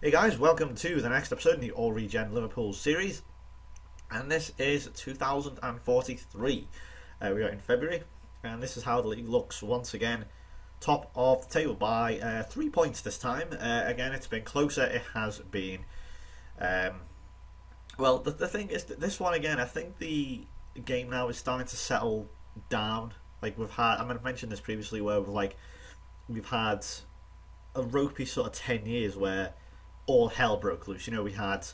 Hey guys, welcome to the next episode in the All-Regen Liverpool series, and this is 2043. We are in February, and this is how the league looks once again. Top of the table by 3 points this time. Again, it's been closer, it has been. Um, the thing is that this one again, I think the game now is starting to settle down. Like we've had, I mentioned this previously, where we've had a ropey sort of 10 years where all hell broke loose. We had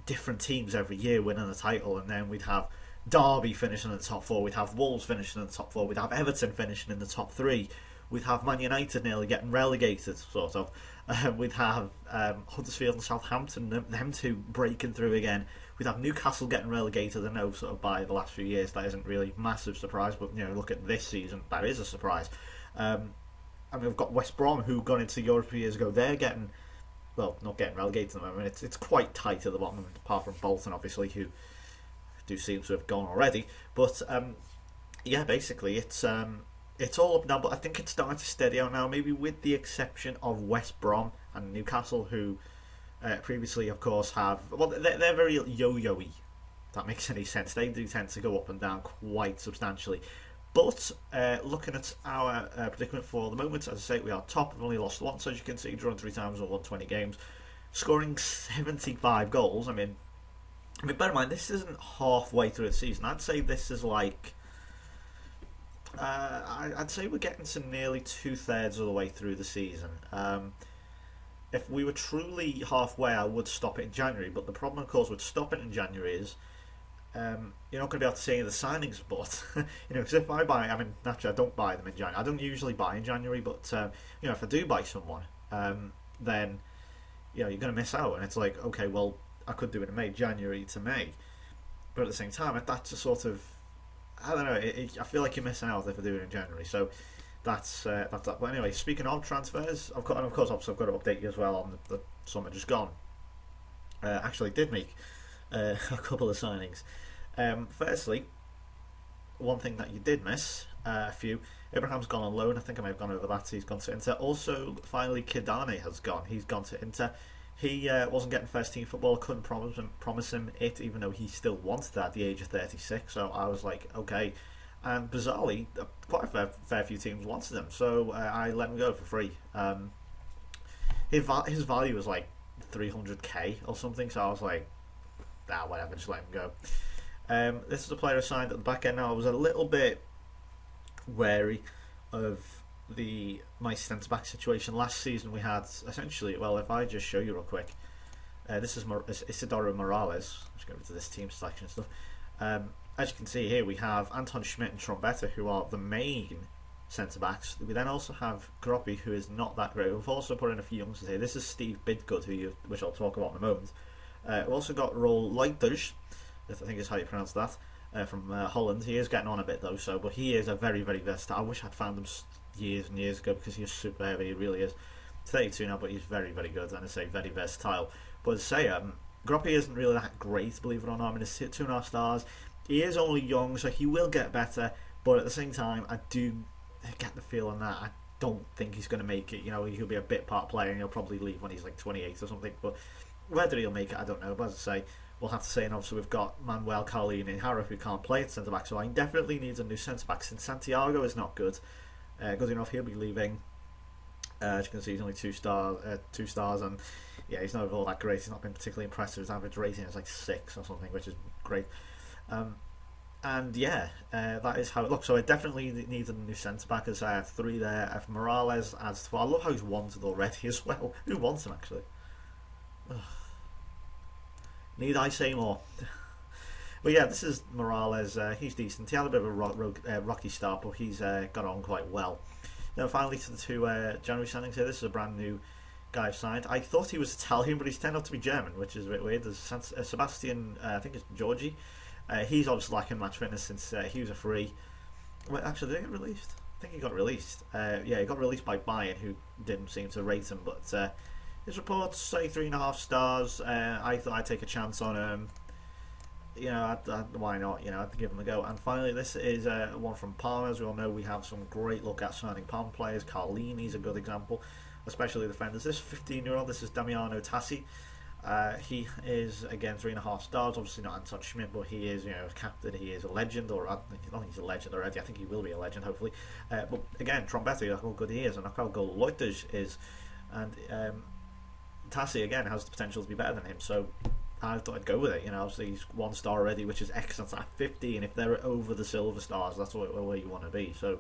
different teams every year winning the title, and then we'd have Derby finishing in the top four, we'd have Wolves finishing in the top four, we'd have Everton finishing in the top three, we'd have Man United nearly getting relegated, sort of. We'd have Huddersfield and Southampton, them two breaking through again. We'd have Newcastle getting relegated. I know, sort of by the last few years, that isn't really a massive surprise, but look at this season, that is a surprise. And we've got West Brom, who got into Europe a few years ago. They're getting, well, not getting relegated at the moment. It's quite tight at the bottom, apart from Bolton, obviously, who do seem to have gone already. But yeah, basically, it's all up now. But I think it's starting to steady out now, maybe with the exception of West Brom and Newcastle, who previously, of course, have, well, they're very yo-yo-y. If that makes any sense. They do tend to go up and down quite substantially. But looking at our predicament for the moment, as I say, we are top. We've only lost once, as you can see, drawn 3 times and won 20 games, scoring 75 goals. I mean, bear in mind, this isn't halfway through the season. I'd say this is like, I'd say we're getting to nearly 2/3 of the way through the season. If we were truly halfway, I would stop it in January. But the problem, of course, with stopping in January is you're not going to be able to see any of the signings, but because if I buy, I mean, naturally I don't buy them in January. I don't usually buy in January, but if I do buy someone, then you're going to miss out, and it's like, okay, well, I could do it in May, January to May, but at the same time, that's a sort of, I don't know, I feel like you're missing out if I do it in January. So that's that. But anyway, speaking of transfers, I've got, and of course, obviously, I've got to update you as well on the summer just gone. Actually, did make a couple of signings. Firstly, one thing that you did miss, a few. Abraham's gone on loan. I think I may have gone over that. He's gone to Inter. Also, finally, Kidane has gone. He's gone to Inter. He wasn't getting first team football. Couldn't promise him it, even though he still wanted that at the age of 36. So I was like, okay. And bizarrely, quite a fair few teams wanted him, so I let him go for free. His value was like 300k or something. So I was like, whatever, just let him go. This is a player I signed at the back end. Now I was a little bit wary of my centre back situation. Last season we had essentially, well, if I just show you real quick, this is Isidoro Morales. Let's go to this team selection stuff. As you can see here, we have Anton Schmidt and Trombetta, who are the main centre backs. We then also have Groppi, who is not that great. We've also put in a few youngsters here. This is Steve Bidgood, which I'll talk about in a moment. We've also got Roel Leiters, I think is how you pronounce that, from Holland. He is getting on a bit though, but he is a very, very versatile. I wish I'd found him years and years ago, because he's super heavy. He really is. 32 now, but he's very, very good, and I say very versatile. But as I say, Groppi isn't really that great, believe it or not. I mean, it's 2.5 stars. He is only young, so he will get better. But at the same time, I do get the feeling that I don't think he's going to make it. He'll be a bit part player, and he'll probably leave when he's like 28 or something. But whether he'll make it, I don't know. But as I say, we'll have to say. And obviously we've got Manuel Carlini and Harrop, who can't play at centre back, so I definitely need a new centre back, since Santiago is not good. Good enough, he'll be leaving. As you can see, he's only 2 stars, and yeah, he's not all that great. He's not been particularly impressive. His average rating is like 6 or something, which is great. And yeah, that is how it looks. So I definitely need a new centre back. As I have 3 there. If Morales adds 4, I love how he's wanted already as well. Who wants him actually? Ugh. Need I say more? But yeah, this is Morales. He's decent. He had a bit of a rocky start, but he's got on quite well. Now finally to the 2 January signings here. This is a brand new guy I've signed. I thought he was Italian, but he's turned out to be German, which is a bit weird. There's Sebastian, I think it's Georgi. He's obviously lacking match fitness, since he was a free. Well, actually, did he get released? I think he got released. Yeah, he got released by Bayern, who didn't seem to rate him. But his reports say 3.5 stars. I thought I'd take a chance on him. Why not? I'd give him a go. And finally, this is one from Parma. As we all know, we have some great look at signing Parma players. Carlini's a good example. especially defenders. This 15-year-old, this is Damiano Tassi. He is, again, 3.5 stars. Obviously not Anton Schmidt, but he is, a captain. He is a legend, or I don't think he's a legend already. I think he will be a legend, hopefully. But again, Trombetta, look how good he is, and look how good Leuters is. And Tassi, again, has the potential to be better than him. So I thought I'd go with it. Obviously he's 1 star already, which is excellent. At 15, if they're over the silver stars, that's where you want to be. So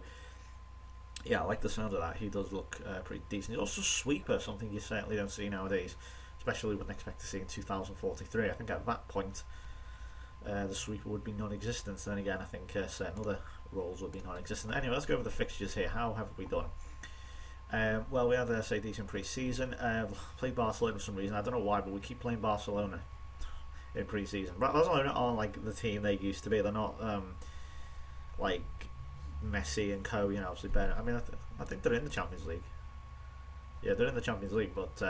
yeah, I like the sound of that. He does look pretty decent. He's also a sweeper, something you certainly don't see nowadays, especially wouldn't expect to see in 2043. I think at that point the sweeper would be non-existent. Then again, I think certain other roles would be non-existent. Anyway, let's go over the fixtures here. How have we done? Well, we had a decent pre-season. Played Barcelona for some reason. I don't know why, but we keep playing Barcelona in pre-season. But Barcelona aren't like the team they used to be. They're not like Messi and co. Obviously better. I mean, I think they're in the Champions League. Yeah, they're in the Champions League, but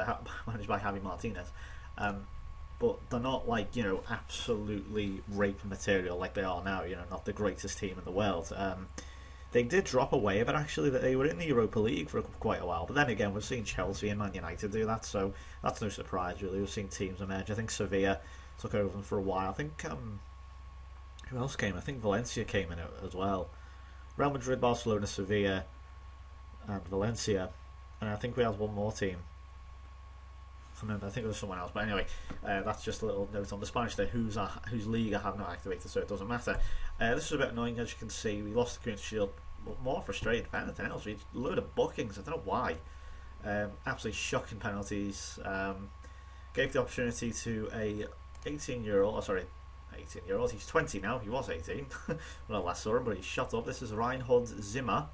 managed by Javi Martinez. But they're not like absolutely rape material like they are now. Not the greatest team in the world. They did drop away a bit, actually. That they were in the Europa League for quite a while, but then again, we've seen Chelsea and Man United do that, so that's no surprise really. We've seen teams emerge. I think Sevilla took over them for a while. I think who else came? I think Valencia came in as well. Real Madrid, Barcelona, Sevilla, and Valencia. And I think we had one more team. I think it was someone else. But anyway, that's just a little note on the Spanish there, whose league I have not activated, so it doesn't matter. This is a bit annoying, as you can see. We lost the Community Shield, but more frustrating than anything else. We had a load of bookings. I don't know why. Absolutely shocking penalties. Gave the opportunity to a 18-year-old. Oh, sorry, 18-year-old. He's 20 now. He was 18 when I last saw him, but he's shot up. This is Reinhold Zimmer,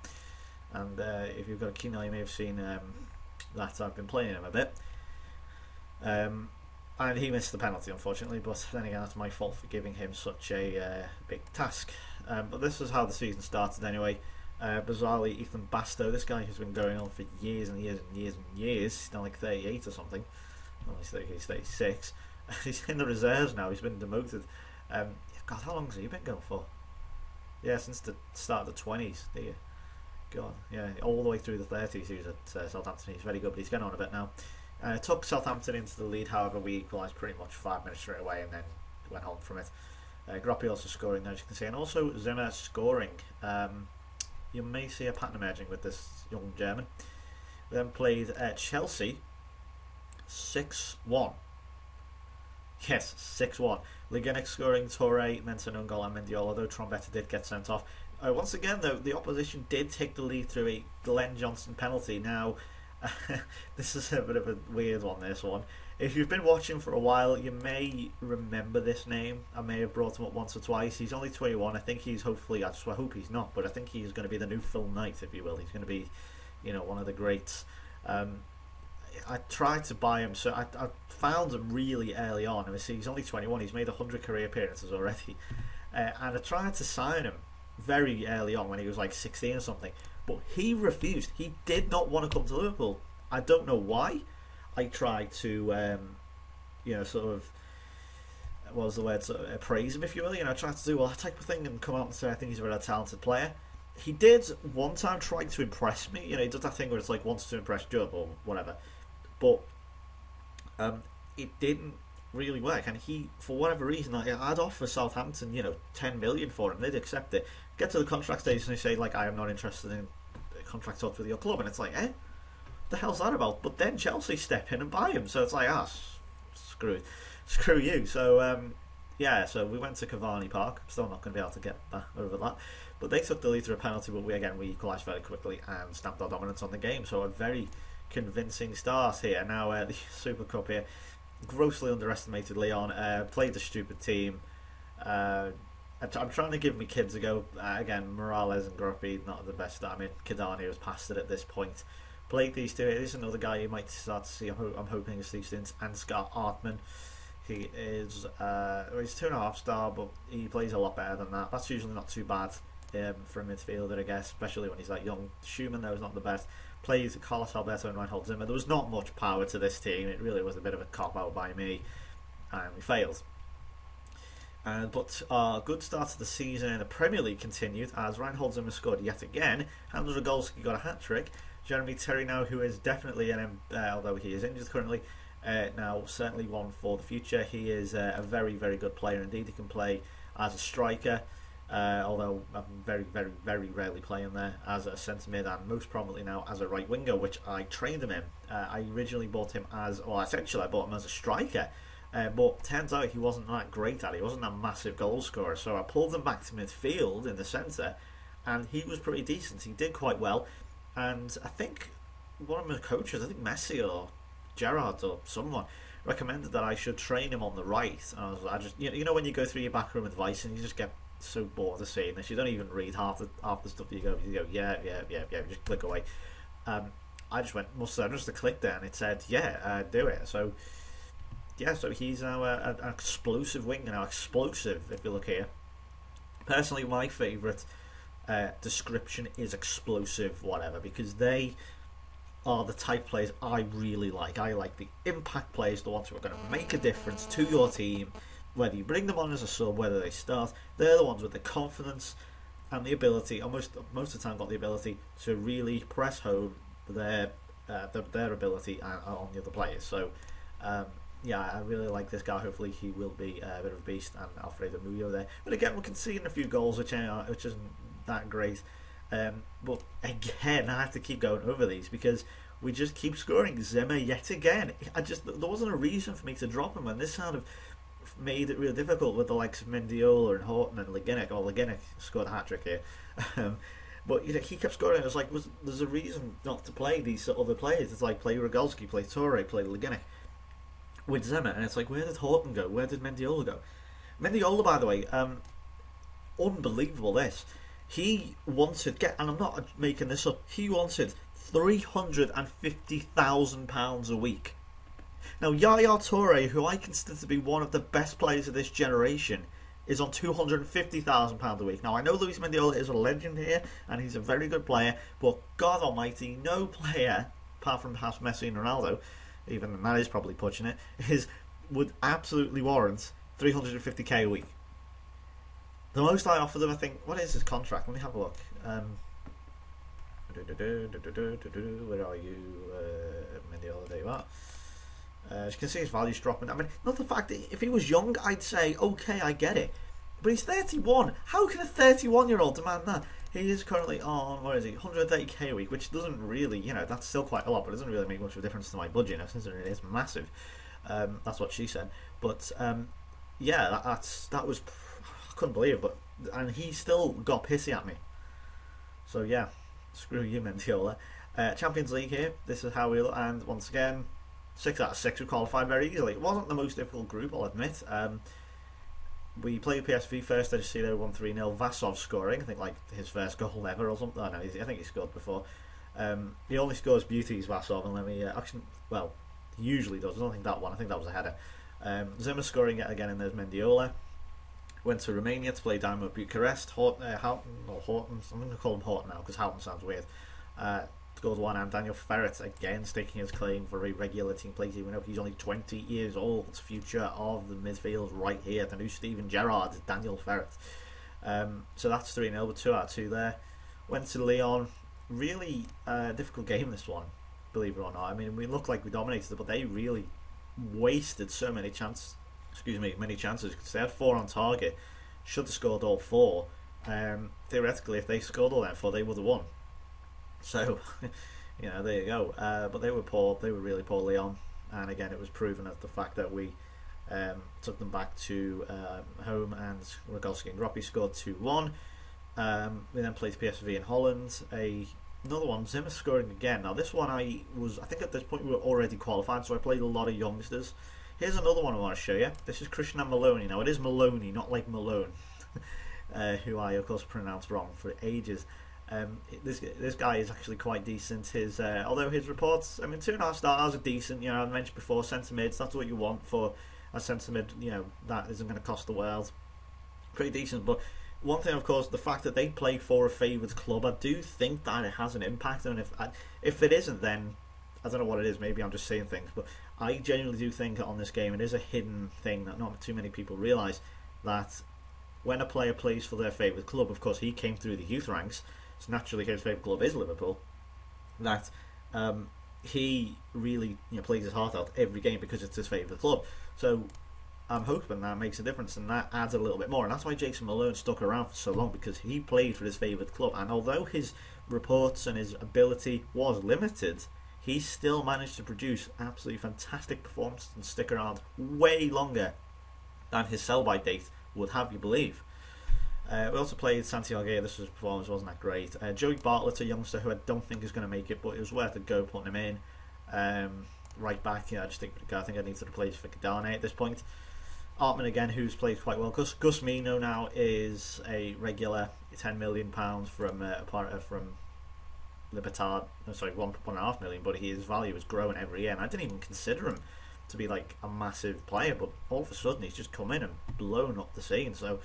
and if you've got a keen eye, you may have seen that I've been playing him a bit. And he missed the penalty, unfortunately, but then again, that's my fault for giving him such a big task. But this is how the season started anyway. Bizarrely, Ethan Basto, this guy has been going on for years and years and years and years. He's now like 38 or something. Well, he's 36. He's in the reserves now. He's been demoted. God, how long has he been going for? Yeah, since the start of the 20s. Dear God, yeah, all the way through the 30s. He was at Southampton. He's very good, but he's getting on a bit now. Took Southampton into the lead, however we equalised pretty much 5 minutes straight away and then went home from it. Groppi also scoring, as you can see, and also Zimmer scoring. You may see a pattern emerging with this young German. We then played Chelsea 6-1. Yes, 6-1. Ligenek scoring, Torre, Mensah an goal, and Mendiola, though Trombetta did get sent off. Once again, though, the opposition did take the lead through a Glenn Johnson penalty. Now, this is a bit of a weird one, this one. If you've been watching for a while, you may remember this name. I may have brought him up once or twice. He's only 21. I think he's hopefully, I hope he's not, but I think he's going to be the new Phil Knight, if you will. He's going to be, one of the greats. I tried to buy him, so I found him really early on. I mean, see, he's only 21. He's made 100 career appearances already. And I tried to sign him very early on when he was like 16 or something. But he refused. He did not want to come to Liverpool. I don't know why. I tried to, sort of, what was the word, sort of praise him, if you will. I tried to do all that type of thing and come out and say I think he's a very talented player. He did one time try to impress me. He does that thing where it's like wants to impress Job or whatever. But it didn't really work. And he, for whatever reason, I'd offer Southampton, 10 million for him. They'd accept it. Get to the contract stage and they say, like, I am not interested in contract talks with your club. And it's like, what the hell's that about? But then Chelsea step in and buy him. So it's like, screw you. So, so we went to Cavani Park. I'm still not going to be able to get over that. But they took the lead through a penalty, but we equalised very quickly and stamped our dominance on the game. So a very convincing start here. Now the Super Cup here, grossly underestimated Leon. Played the stupid team. I'm trying to give my kids a go. Again, Morales and Groppi, not the best. I mean, Kidani was past it at this point. Played these two. There's another guy you might start to see. I'm hoping is these things. Ansgar Artman. He is he's 2.5 star, but he plays a lot better than that. That's usually not too bad for a midfielder, I guess, especially when he's that young. Schumann, though, is not the best. Plays Carlos Alberto and Reinhold Zimmer. There was not much power to this team. It really was a bit of a cop-out by me, and we failed. But our good start to the season in the Premier League continued as Reinhold Zimmer scored yet again. Hans Rogolski got a hat-trick. Jeremy Terry now, who is definitely although he is injured currently, now certainly one for the future. He is a very, very good player indeed. He can play as a striker, although I'm very, very, very rarely playing there, as a centre mid, and most prominently now as a right winger, which I trained him in. I originally bought him essentially I bought him as a striker, but turns out he wasn't that great at it. He wasn't that massive goal scorer, so I pulled him back to midfield in the centre, and he was pretty decent. He did quite well, and I think one of my coaches, I think Messi or Gerrard or someone, recommended that I should train him on the right. And I just you know when you go through your backroom advice and you just get so bored of seeing this, you don't even read half the stuff that you go yeah, just click away. I just went just a click there and it said do it. So he's now an explosive winger now, explosive if you look here. Personally, my favourite description is explosive whatever, because they are the type of players I really like. I like the impact players, the ones who are going to make a difference to your team, whether you bring them on as a sub, whether they start. They're the ones with the confidence and the ability, most of the time got the ability to really press home their ability on the other players. So I really like this guy. Hopefully he will be a bit of a beast, and Alfredo Muyo there. But again, we can see in a few goals which isn't that great. But again, I have to keep going over these because we just keep scoring. Zimmer yet again. There wasn't a reason for me to drop him, and this kind of made it real difficult with the likes of Mendiola and Horton and Leginic. Leginic scored a hat-trick here. But he kept scoring. It was like, there's a reason not to play these other players. It's like play Rogalski, play Toure, play Leginic with Zimmer, and it's like, where did Horton go? Where did Mendiola go? Mendiola, by the way, unbelievable this. He wanted, and I'm not making this up, he wanted £350,000 a week. Now, Yaya Toure, who I consider to be one of the best players of this generation, is on £250,000 a week. Now, I know Luis Mendiola is a legend here, and he's a very good player, but God almighty, no player, apart from perhaps Messi and Ronaldo, even that is probably pushing it, would absolutely warrant £350k a week. The most I offered them, I think, what is his contract? Let me have a look. Where are you? Mendiola, there you are. As you can see, his value's dropping. I mean, not the fact that if he was young, I'd say, okay, I get it. But he's 31. How can a 31-year-old demand that? He is currently on, what is he, 130k a week, which doesn't really, that's still quite a lot, but it doesn't really make much of a difference to my budget, since it is massive. That's what she said. But, that was, I couldn't believe it, and he still got pissy at me. So, yeah, screw you, Mendiola. Champions League here, this is how we look, and once again, 6 out of 6 we qualified very easily. It wasn't the most difficult group, I'll admit. We played PSV first. I just see they won 3-0. Vasov scoring, I think like his first goal ever or something. I think he scored before. He only scores beauties, Vasov, and he usually does. I don't think that one. I think that was a header. Zimmer scoring it again, and there's Mendiola. Went to Romania to play Dynamo Bucharest. Horton, I'm going to call him Horton now because Houghton sounds weird. Goals one, and Daniel Ferret again staking his claim for a regular team place, even though he's only 20 years old. It's future of the midfield right here. The new Steven Gerrard, Daniel Ferret. So that's 3-0 with 2 out of 2 there. Went to Lyon. Really difficult game, this one, believe it or not. I mean, we looked like we dominated it, but they really wasted so many chances. Many chances, because they had 4 on target. Should have scored all 4. Theoretically, if they scored all them 4, they would have won. So, there you go. But they were poor. They were really poor, Lyon. And again, it was proven at the fact that we took them back to home, and Rogalski and Groppy scored 2-1. We then played PSV in Holland. Another one, Zimmer scoring again. Now, this one I think at this point we were already qualified, so I played a lot of youngsters. Here's another one I want to show you. This is Christian Maloney. Now, it is Maloney, not like Malone, who I, of course, pronounced wrong for ages. This guy is actually quite decent. Although his reports, 2.5 stars are decent. I mentioned before, centre mids. That's what you want for a centre mid. That isn't going to cost the world. Pretty decent. But one thing, of course, the fact that they play for a favoured club, I do think that it has an impact. And if it isn't, then I don't know what it is. Maybe I'm just saying things, but I genuinely do think on this game it is a hidden thing that not too many people realise, that when a player plays for their favoured club, of course he came through the youth ranks. So naturally his favourite club is Liverpool. that he really plays his heart out every game because it's his favourite club. So I'm hoping that makes a difference and that adds a little bit more. And that's why Jason Malone stuck around for so long, because he played for his favourite club. And although his reports and his ability was limited, he still managed to produce absolutely fantastic performances and stick around way longer than his sell-by date would have you believe. We also played Santiago. This was performance wasn't that great. Joey Bartlett, a youngster who I don't think is going to make it, but it was worth a go putting him in. Right back, I just think I need to replace for Kadane at this point. Artman again, who's played quite well. Gus Mino now is a regular £10 million from Libertad. Sorry, £1.5 million, but his value is growing every year. And I didn't even consider him to be like a massive player, but all of a sudden he's just come in and blown up the scene. So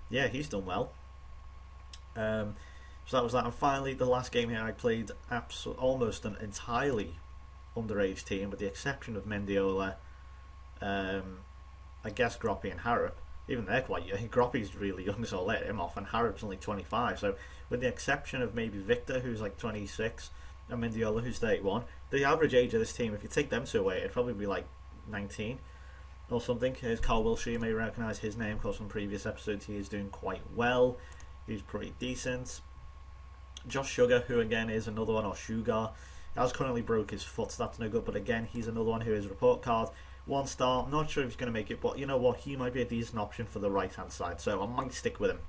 yeah, he's done well. So that was that. And finally, the last game here, I played almost an entirely underage team, with the exception of Mendiola, I guess Groppy and Harrop. Even they're quite young. Groppy's really young, so I'll let him off, and Harrop's only 25. So with the exception of maybe Victor, who's like 26, and Mendiola, who's 31, the average age of this team, if you take them two away, it'd probably be like 19 or something. Here's Carl Wilshire. You may recognise his name because from previous episodes he is doing quite well. He's pretty decent. Josh Sugar, who again is another one, or Sugar, has currently broke his foot, so that's no good, but again he's another one who is a report card. 1 star, I'm not sure if he's going to make it, but you know what, he might be a decent option for the right hand side, so I might stick with him.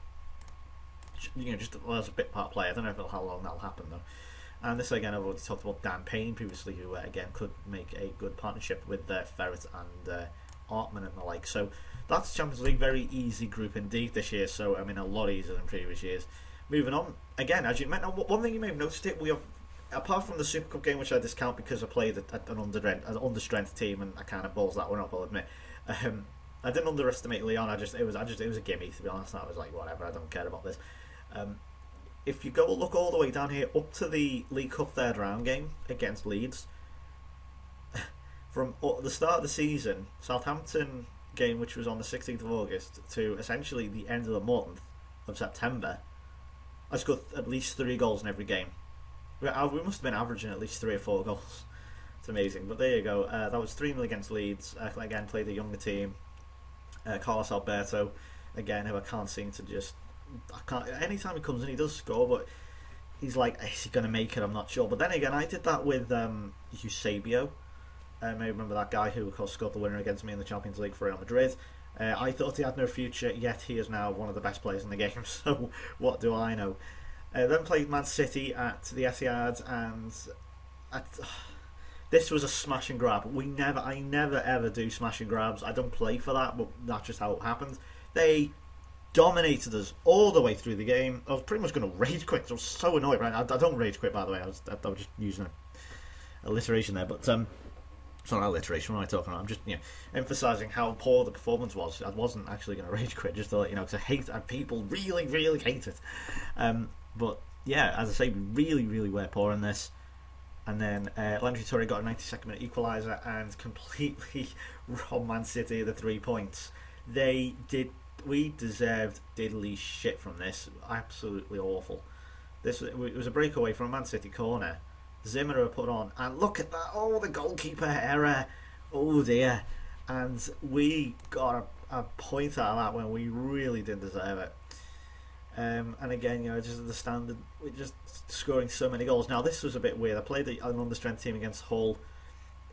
Just as a bit part player. I don't know how long that'll happen though. And this again, I've already talked about Dan Payne previously, who again could make a good partnership with Ferret and Artman and the like. So that's Champions League, very easy group indeed this year, so I mean a lot easier than previous years. Moving on, again, as you might know, one thing you may have noticed it, we have, apart from the Super Cup game, which I discount because I played an understrength team and I kind of balls that one up, I'll admit. I didn't underestimate Leon. It was a gimme, to be honest. I was like, whatever, I don't care about this. If you go look all the way down here up to the League Cup third round game against Leeds, from the start of the season, Southampton game, which was on the 16th of August, to essentially the end of the month of September, I scored at least 3 goals in every game. We must have been averaging at least 3 or 4 goals. It's amazing. But there you go. That was 3-0 against Leeds. Again, played a younger team. Carlos Alberto, again, who I can't seem to just... Anytime he comes in, he does score, but he's like, is he going to make it? I'm not sure. But then again, I did that with Eusebio. I remember that guy who, of course, scored the winner against me in the Champions League for Real Madrid. I thought he had no future, yet he is now one of the best players in the game. So what do I know? Then played Man City at the Etihad, and this was a smash and grab. I never ever do smash and grabs. I don't play for that, but that's just how it happened. They dominated us all the way through the game. I was pretty much going to rage quit. I was so annoyed. Right? I don't rage quit, by the way. I was just using an alliteration there, but it's not alliteration. What am I talking about? I'm just emphasising how poor the performance was. I wasn't actually going to rage quit, just to let you know, because I hate and people really hate it. But yeah, as I say, we really were poor in this. And then Landry Torre got a 92nd minute equaliser and completely robbed Man City of the 3 points. We deserved diddly shit from this. Absolutely awful. It was a breakaway from a Man City corner. Zimmer put on, and look at that! Oh, the goalkeeper error! Oh dear! And we got a point out of that when we really didn't deserve it. And again, just the standard, we're just scoring so many goals. Now this was a bit weird. I played an understrength team against Hull.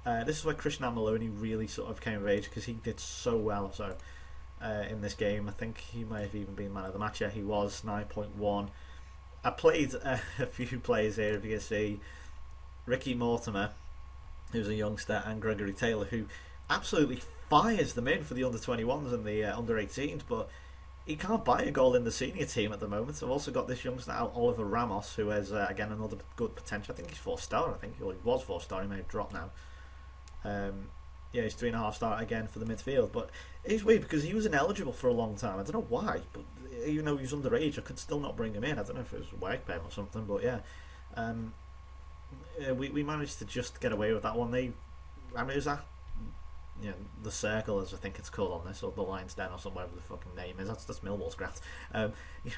This is where Christian Maloney really sort of came of age, because he did so well. So in this game, I think he may have even been man of the match. Yeah, he was 9.1. I played a few players here, if you can see. Ricky Mortimer, who's a youngster, and Gregory Taylor, who absolutely fires them in for the under-21s and the under-18s, but he can't buy a goal in the senior team at the moment. So I've also got this youngster, Oliver Ramos, who has, again, another good potential. I think he's 4-star. I think he was 4-star. He may have dropped now. Yeah, he's 3.5-star again for the midfield. But it's weird because he was ineligible for a long time. I don't know why, but even though he was underage, I could still not bring him in. I don't know if it was work pay or something, but yeah. We managed to just get away with that one. It was that, the Circle, as I think it's called on this, or the Lion's Den, or something, whatever the fucking name is. That's Millwall's graft.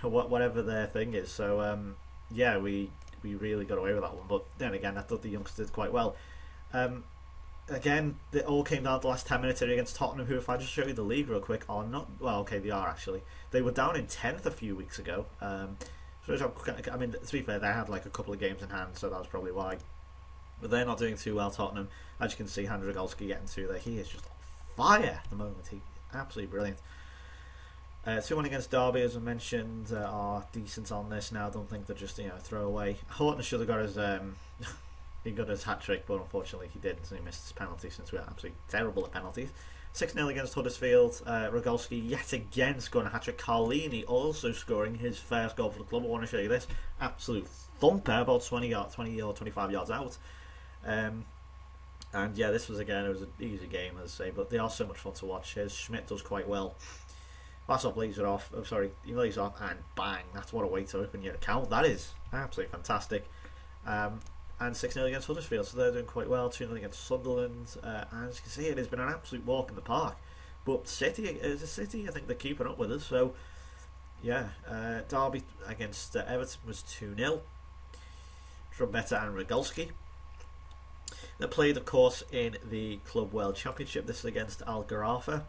Whatever their thing is. So yeah, we we really got away with that one. But then again, I thought the youngsters did quite well. Again, it all came down to the last 10 minutes here against Tottenham, who, if I just show you the league real quick, are not... Well, okay, they are actually. They were down in 10th a few weeks ago. So, I mean, to be fair, they had like a couple of games in hand, so that was probably why. But they're not doing too well, Tottenham. As you can see, Hans Rogolski getting to there. He is just on fire at the moment. He's absolutely brilliant. 2-1 against Derby, as I mentioned, are decent on this now. I don't think they're just, throw away. Horton should have got his... he got his hat-trick, but unfortunately he didn't, so he missed his penalty since we are absolutely terrible at penalties. 6-0 against Huddersfield. Rogolski yet again scoring a hat-trick. Carlini also scoring his first goal for the club. I want to show you this. Absolute thumper, about 20 or 25 yards out. And yeah, this was, again, it was an easy game, as I say, but they are so much fun to watch. Here's Schmidt does quite well. Vassov lays it off. Oh, sorry, he lays it off, and bang! That's what a way to open your account. That is absolutely fantastic. And 6-0 against Huddersfield, so they're doing quite well. 2-0 against Sunderland. And as you can see, it has been an absolute walk in the park. But City, I think they're keeping up with us. So, yeah, Derby against Everton was 2-0. Trombetta and Rogolski. They played, of course, in the Club World Championship. This is against Al Gharafa,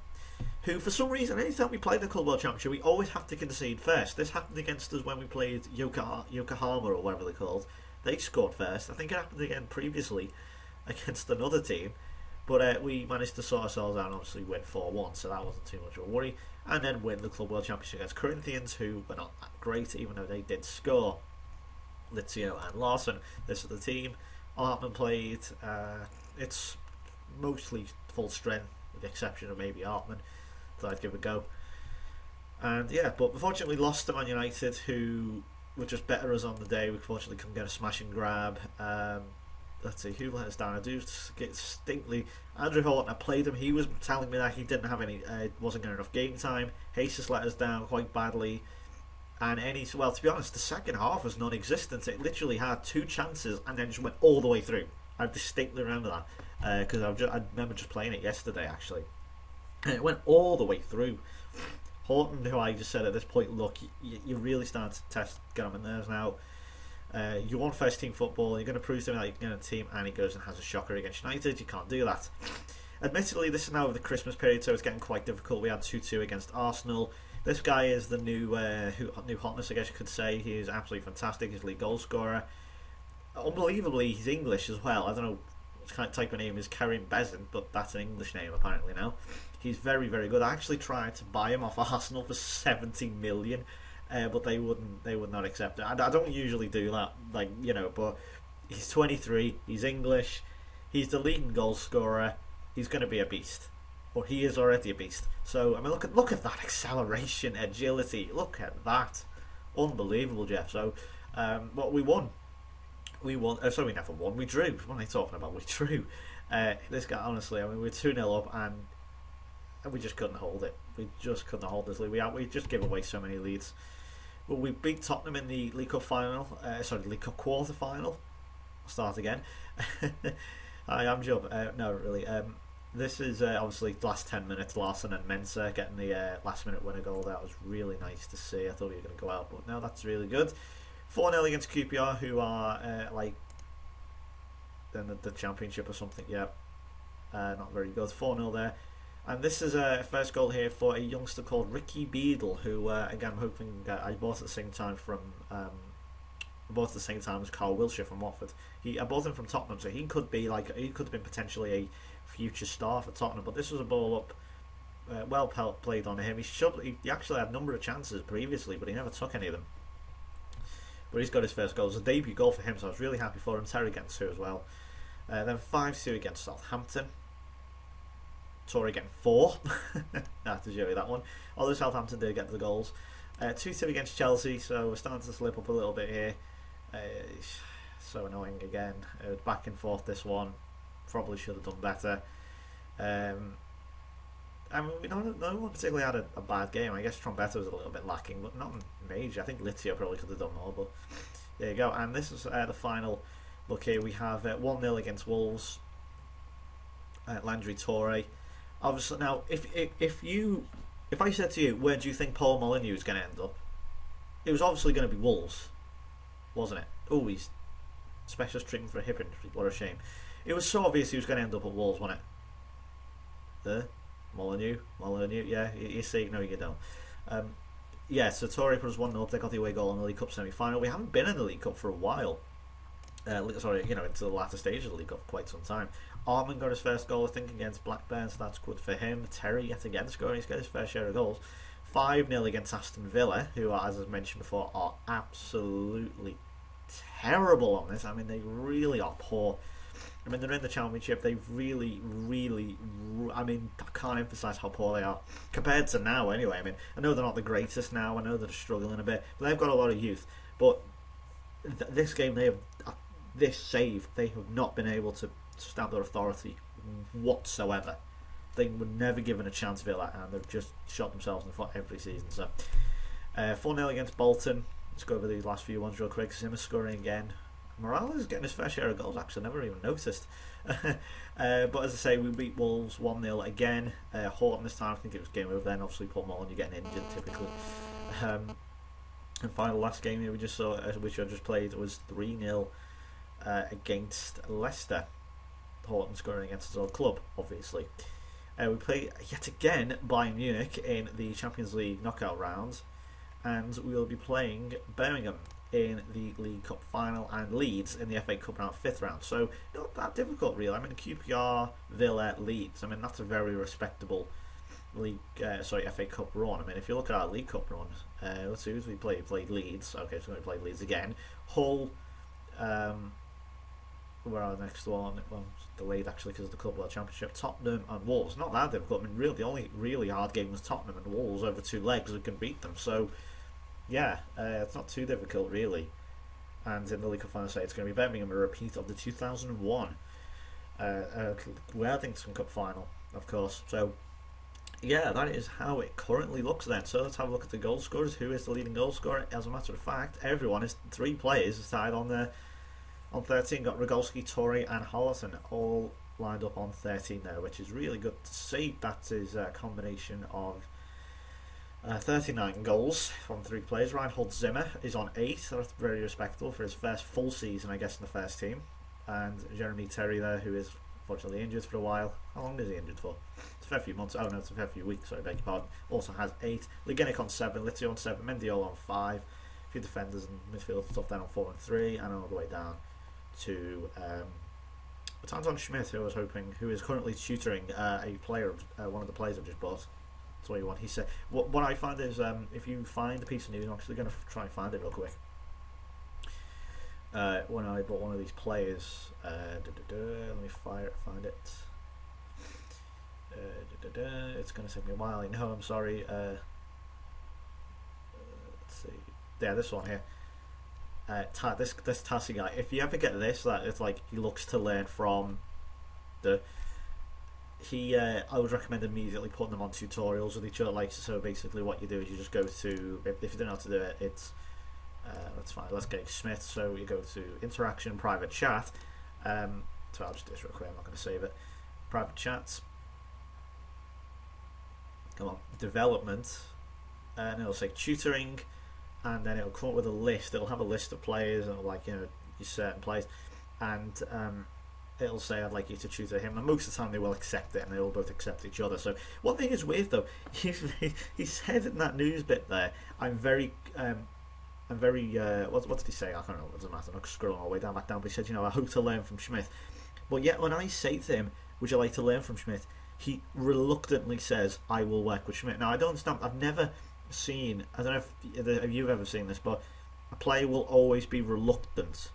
who, for some reason, anytime we play the Club World Championship, we always have to concede first. This happened against us when we played Yokohama, or whatever they're called. They scored first. I think it happened again previously against another team. But we managed to sort ourselves out and obviously win 4-1, so that wasn't too much of a worry. And then win the Club World Championship against Corinthians, who were not that great, even though they did score. Lizio and Larson, this is the team. Artman played. It's mostly full strength, with the exception of maybe Artman. So I'd give it a go. And yeah, but unfortunately lost to Man United, who were just better us on the day. We fortunately couldn't get a smash and grab. Let's see, who let us down? I do get distinctly. Andrew Horton, I played him. He was telling me that he didn't have any, wasn't getting enough game time. Jesus let us down quite badly. And well, to be honest, the second half was non-existent. It literally had 2 chances and then just went all the way through. I distinctly remember that because I remember just playing it yesterday actually. And it went all the way through. Horton, who I just said at this point, look, you're really starting to get on my nerves now. You want first team football, you're going to prove to me that you can get a team, and he goes and has a shocker against United. You can't do that. Admittedly, this is now over the Christmas period, so it's getting quite difficult. We had 2-2 against Arsenal. This guy is the new hotness, I guess you could say. He is absolutely fantastic. He's league goal scorer. Unbelievably, he's English as well. I don't know what kind of type of name is Karim Bezin, but that's an English name apparently now. He's very, very good. I actually tried to buy him off Arsenal for 70 million, but they would not accept it. I don't usually do that, but he's 23. He's English. He's the leading goal scorer. He's going to be a beast. Or he is already a beast. So I mean, look at that acceleration, agility. Look at that, unbelievable, Jeff. So, what we won. We won. Sorry, we never won. We drew. What am I talking about? We drew. This guy, honestly, I mean, we're 2-0 up and we just couldn't hold it. We just couldn't hold this lead. We just gave away so many leads. Well, we beat Tottenham in the League Cup final. League Cup quarter final. I'll start again. Hi, I'm Job. No, really. This is obviously the last 10 minutes. Larson and Mensah getting the last minute winner goal. That was really nice to see. I thought we were going to go out, but no, that's really good. 4-0 against QPR, who are in the Championship or something. Yeah, not very good. 4-0 there. And this is a first goal here for a youngster called Ricky Beadle, who again I'm hoping I bought at the same time as Carl Wilshere from Watford. I bought him from Tottenham, so he could have been potentially a future star for Tottenham. But this was a ball up, well played on him. He actually had a number of chances previously, but he never took any of them. But he's got his first goal. It's a debut goal for him, so I was really happy for him. Terry getting 2 as well. Then 5-2 against Southampton. Tory getting 4. I have to show you that one. Although Southampton did get the goals. 2-2 against Chelsea, so we're starting to slip up a little bit here. So annoying again. Back and forth this one. Probably should have done better. I mean, no one particularly had a bad game. I guess Trombetta was a little bit lacking, but not major. I think Lizio probably could have done more, but there you go. And this is the final look here. We have 1-0 against Wolves. Landry Torre. Obviously, now if I said to you, where do you think Paul Molyneux is going to end up? It was obviously going to be Wolves, wasn't it? Oh, he's specialist treatment for a hip injury. What a shame. It was so obvious he was going to end up at Wolves, wasn't it? Molyneux, yeah, you see, no, you don't. Yeah, so Tory put us 1-0 up. They got the away goal in the League Cup semi-final. We haven't been in the League Cup for a while. Sorry, into the latter stage of the League Cup for quite some time. Armand got his first goal, I think, against Blackburn, so that's good for him. Terry, yet again, scoring. He's got his fair share of goals. 5-0 against Aston Villa, who, as I mentioned before, are absolutely terrible on this. I mean, they really are poor. I mean, they're in the Championship. They really, I mean, I can't emphasise how poor they are. Compared to now, anyway. I mean, I know they're not the greatest now. I know they're struggling a bit. But they've got a lot of youth. But this game, this save, they have not been able to stamp their authority whatsoever. They were never given a chance, Villa, and they've just shot themselves in the foot every season. So 4-0 against Bolton. Let's go over these last few ones real quick. Zimmer scoring again. Morales is getting his fair share of goals, actually. Never even noticed. But as I say, we beat Wolves 1-0 again. Horton this time, I think it was game over then. Obviously, Paul Mullen, you're getting injured typically. And final last game here we just saw, which I just played, was 3-0 against Leicester. Horton scoring against his old club, obviously. We play yet again Bayern Munich in the Champions League knockout round, and we will be playing Birmingham in the League Cup final and Leeds in the FA Cup round 5th round. So not that difficult, really. I mean, QPR, Villa, Leeds. I mean, that's a very respectable FA Cup run. I mean, if you look at our League Cup run, let's see who's we played. Played Leeds. Okay, so we're going to play Leeds again. Hull. Where are the next one? Well, it's delayed actually because of the Club World Championship. Tottenham and Wolves. Not that difficult. I mean, really, the only really hard game was Tottenham and Wolves over 2 legs. We can beat them. So, yeah, it's not too difficult really. And in the League Cup final, say it's going to be Birmingham, a repeat of the 2001 Worthington Cup final, of course. So, yeah, that is how it currently looks then. So let's have a look at the goal scorers. Who is the leading goal scorer? As a matter of fact, everyone is 3 players tied on there. On 13, got Rogolski, Torre and Hollerton all lined up on 13 there, which is really good to see. That is a combination of 39 goals from 3 players. Reinhold Zimmer is on 8, so that's very respectable for his first full season, I guess, in the first team. And Jeremy Terry there, who is unfortunately injured for a while. How long is he injured for? It's a fair few months. Oh no, it's a fair few weeks, sorry, beg your pardon. Also has 8. Ligenic on 7, Lizzie on 7, Mendiola on 5. A few defenders and midfield and stuff then on 4 and 3, and all the way down to Anton Schmidt, who is currently tutoring a player, one of the players I've just bought. That's what you want. He said, what I find is, if you find a piece of news, I'm actually going to try and find it real quick. When I bought one of these players, let me find it. It's going to take me a while. I know. I'm sorry. Let's see. Yeah, this one here. This Tassi guy. If you ever get this, that it's like he looks to learn from the. I would recommend immediately putting them on tutorials with each other. Like, so basically, what you do is you just go to, if you don't know how to do it, it's let's get Smith. So you go to interaction, private chat. So I'll just do this real quick. I'm not going to save it. Private chats. Come on, development, and it'll say tutoring. And then it'll come up with a list. It'll have a list of players, and like, your certain players, and it'll say I'd like you to tutor him. And most of the time they will accept it, and they all both accept each other. So one thing is weird though, he said in that news bit there, I'm very what did he say? I don't know. It doesn't matter. I'm not scrolling all the way back down. But he said, I hope to learn from Schmidt. But yet when I say to him, would you like to learn from Schmidt? He reluctantly says, I will work with Schmidt. Now I don't understand. I've never seen, I don't know if you've ever seen this, but a player will always be reluctant.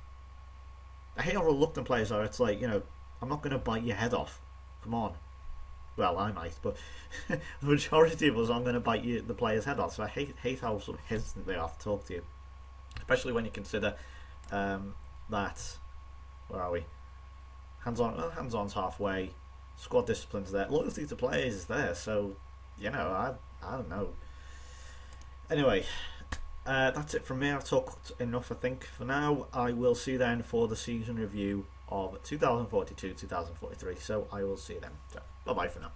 I hate how reluctant players are. It's like, I'm not going to bite your head off. Come on. Well, I might, but the majority of us aren't going to bite the player's head off. So I hate how sort of hesitant they are to talk to you, especially when you consider that. Where are we? Hands-on's halfway. Squad discipline's there. Loyalty to players is there. So I don't know. Anyway, that's it from me. I've talked enough, I think, for now. I will see you then for the season review of 2042-2043. So I will see you then. So, bye-bye for now.